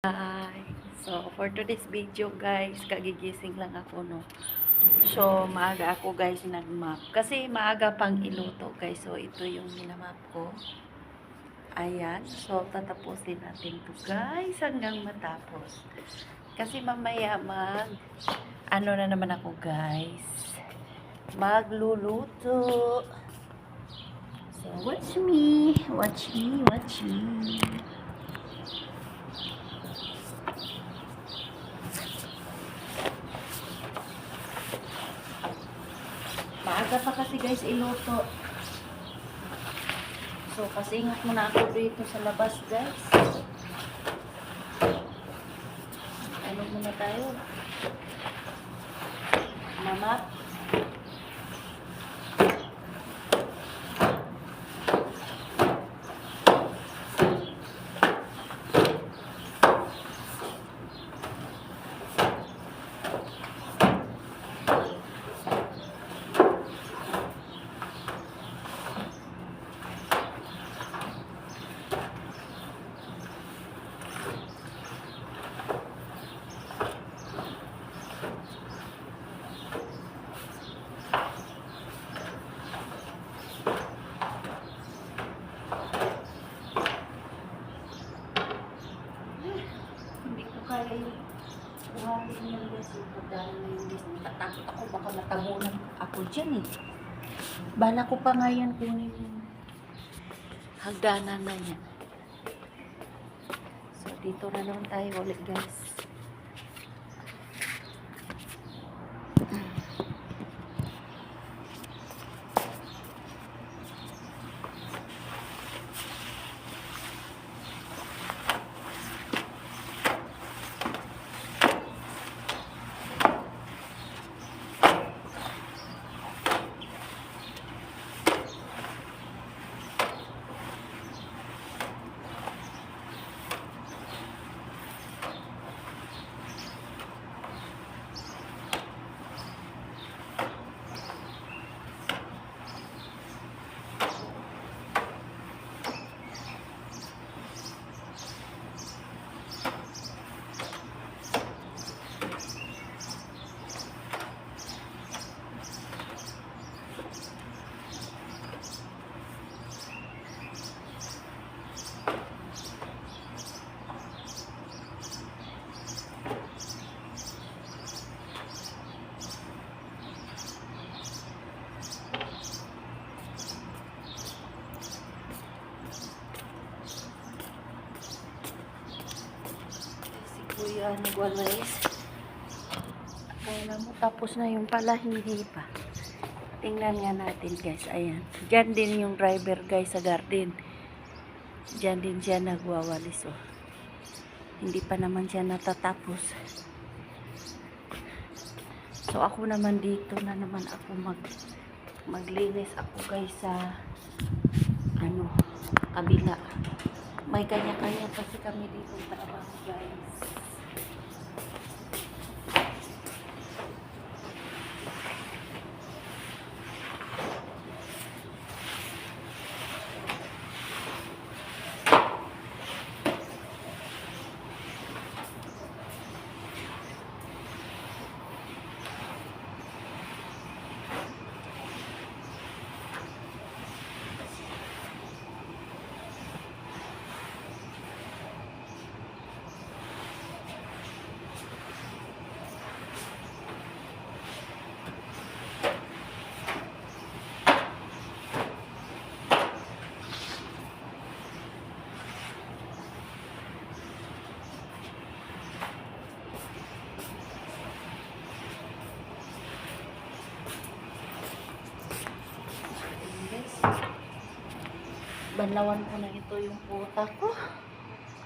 Hi! So, for today's video guys, kagigising lang ako, no. So, maaga ako guys nag-map. Kasi maaga pang iluto guys. So, ito yung minamap ko. Ayan. So, tatapusin natin to guys hanggang matapos. Kasi mamaya ano na naman ako guys. Magluluto. So, watch me. Watch me. Watch me. Maaga pa kasi guys iluto. So, kasi ingat muna ako dito sa labas guys. Ano muna tayo? Mamap. Kaya yung buhatin niya guys, yung pagdaan na yung guys, natatakot ako, baka matabunan ako dyan eh. Bala ko pa nga yan kunin yung hagdanan na yan. So, dito na naman tayo ulit guys. Kuya nagwalis. Kaya mo tapos na yung pala, hindi pa. Tingnan nga natin guys. Ayan. Diyan din yung driver guys sa garden. Diyan din siya nagwawalis. Oh. Hindi pa naman siya natatapos. So ako naman dito na naman ako maglinis ako guys sa kabila. May kanya-kanya kasi kami dito trabaho guys. Banlawan ko na ito yung puta ko.